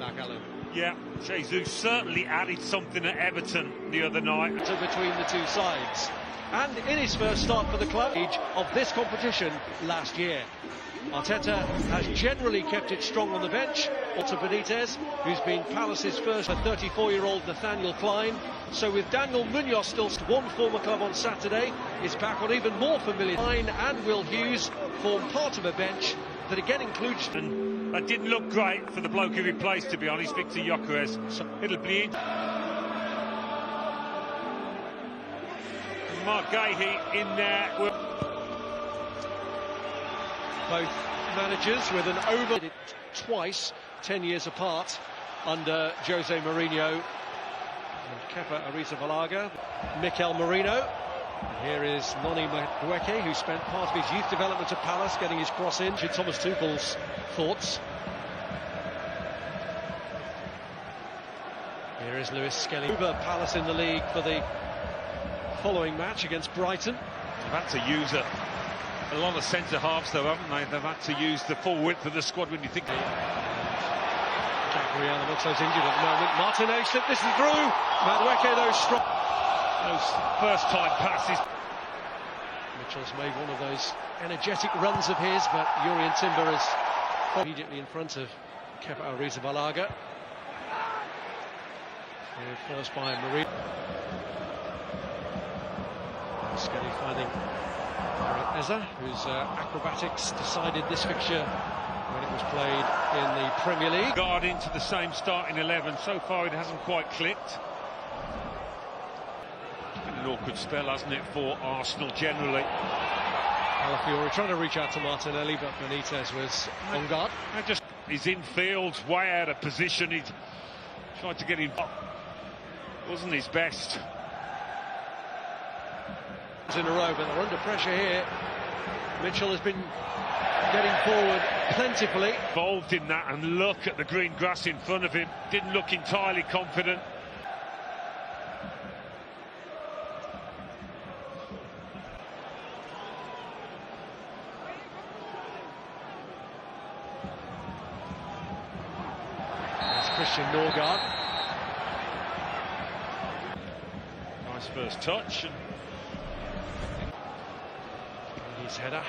back, Alan. Yeah, Jesus certainly added something at Everton the other night. Between the two sides. And in his first start for the club of this competition last year. Arteta has generally kept it strong on the bench. Also Benitez, who's been Palace's first, a 34-year-old Nathaniel Klein. So with Daniel Munoz still one former club on Saturday, is back on even more familiar. Klein and Will Hughes form part of a bench that again includes... And that didn't look great for the bloke who replaced, to be honest, Victor Gyökeres. So it'll be... Mark Gahey in there. Both managers with an over twice, 10 years apart, under Jose Mourinho and Kepa Arrizabalaga. Mikel Merino. And here is Noni Madueke, who spent part of his youth development at Palace, getting his cross in. Thomas Tuchel's thoughts. Here is Lewis Skelly. Over Palace in the league for the following match against Brighton. They've had to use a lot of centre halves, though, haven't they? They've had to use the full width of the squad when you think. Gabriel looks like he's injured at the moment. Martinelli slipped this through. Madueke, those first-time passes. Mitchell's made one of those energetic runs of his, but Jurrien Timber is immediately in front of Kepa Arrizabalaga. First by Marie. Skelly finding Eza, whose acrobatics decided this fixture when it was played in the Premier League. Guard into the same starting 11. So far it hasn't quite clicked. It's been an awkward spell, hasn't it, for Arsenal generally. Calafiori trying to reach out to Martinelli, but Benitez was on guard. He's in field, way out of position. He tried to get him up. Wasn't his best. In a row, but they're under pressure here. Mitchell has been getting forward plentifully. Involved in that, and look at the green grass in front of him. Didn't look entirely confident. There's Christian Norgard. Nice first touch. His header.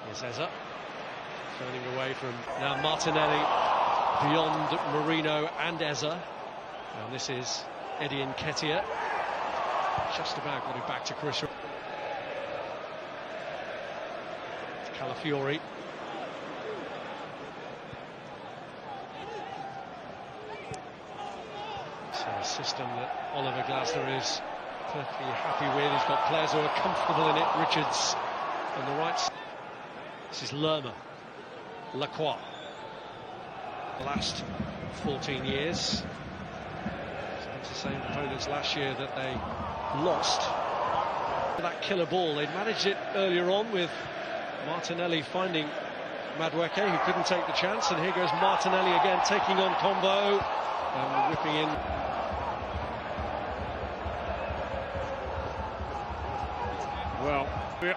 Here's Eza. Turning away from now Martinelli beyond Merino and Eza. And this is Eddie Nketiah. Just about got it back to Chris. It's Calafiori. So a system that Oliver Glasner is perfectly happy with. He's got players who are comfortable in it. Richards on the right. This is Lerma. Lacroix. The last 14 years. It's the same opponents last year that they lost. That killer ball. They managed it earlier on with Martinelli finding Madueke, who couldn't take the chance. And here goes Martinelli again, taking on Combo and whipping in. Well, it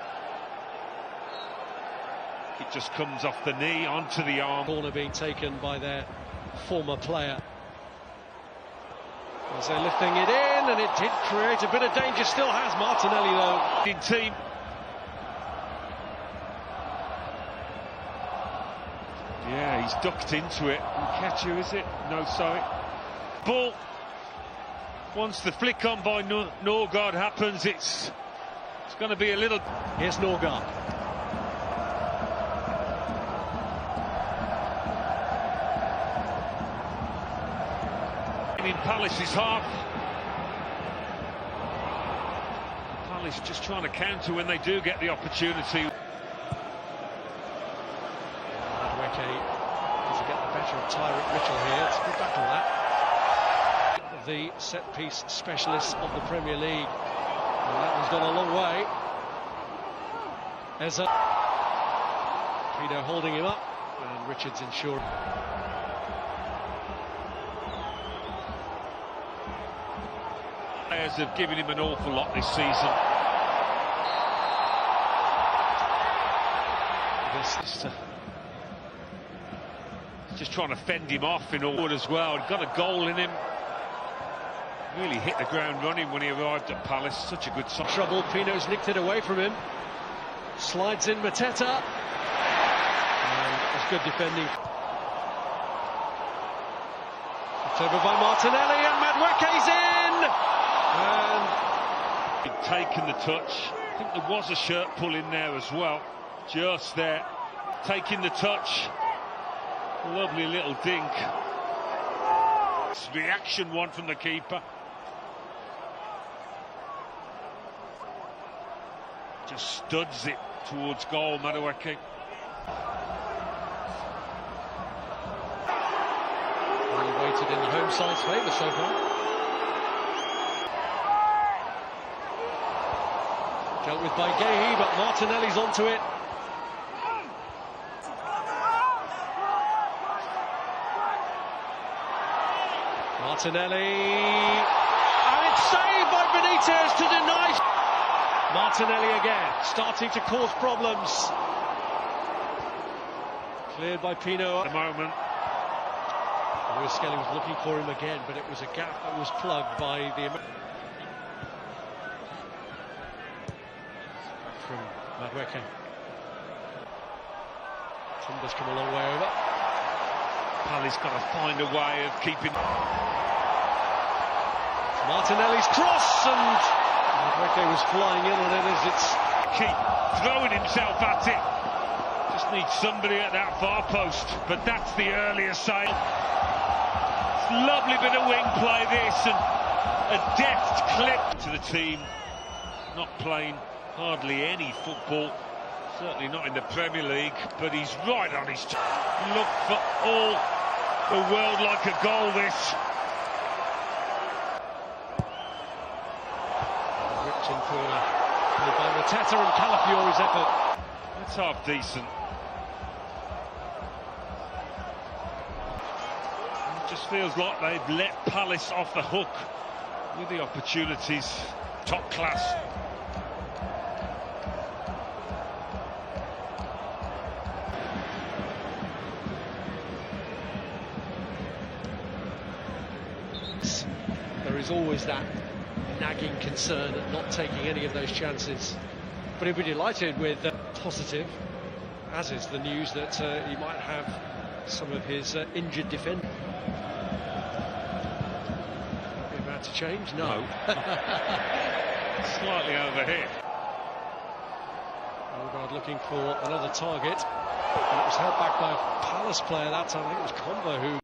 just comes off the knee onto the arm. Corner being taken by their former player. As they're lifting it in, and it did create a bit of danger. Still has Martinelli, though. In team. Yeah, he's ducked into it. Nketiah, is it? No, sorry. Ball. Once the flick on by Norgard happens, it's going to be a little... Here's Norgard. In Palace's half. Palace just trying to counter when they do get the opportunity. Madueke needs to get the better of Tyrick Mitchell here. It's a good battle, that. The set-piece specialists of the Premier League. And that one's gone a long way. Eza. Peter holding him up. And Richards ensuring. Players have given him an awful lot this season. This to just trying to fend him off in all as well. Got a goal in him. Really hit the ground running when he arrived at Palace. Such a good side. Trouble. Pino's nicked it away from him. Slides in Mateta. And it's good defending. It's over by Martinelli and Madueke's in! And he'd taken the touch. I think there was a shirt pull in there as well. Just there. Taking the touch. Lovely little dink. Reaction one from the keeper. Just studs it towards goal, Madueke. Well, he waited in the home side's favour so far. Dealt with by Gehi, but Martinelli's onto it. Martinelli, and it's saved by Benitez to deny. Martinelli again, starting to cause problems. Cleared by Pino at the moment. Lewis Skelly was looking for him again, but it was a gap that was plugged by the from Madueke. Timber's come a long way over. Palace got to find a way of keeping. Martinelli's cross, and Madueke was flying in on it as it's keep throwing himself at it. Just needs somebody at that far post, but that's the earlier side. It's a lovely bit of wing play this, and a deft clip to the team. Not playing hardly any football, certainly not in the Premier League, but he's right on his look for all the world like a goal this. Ripped in corner played by Mateta, and Calafiori's effort. That's half decent. It just feels like they've let Palace off the hook with the opportunities. Top class. There is always that nagging concern at not taking any of those chances. But he'll be delighted with positive, as is the news that he might have some of his injured defenders. Be about to change? No. Slightly overhit. Norgard looking for another target. And it was held back by a Palace player that time. I think it was Combo who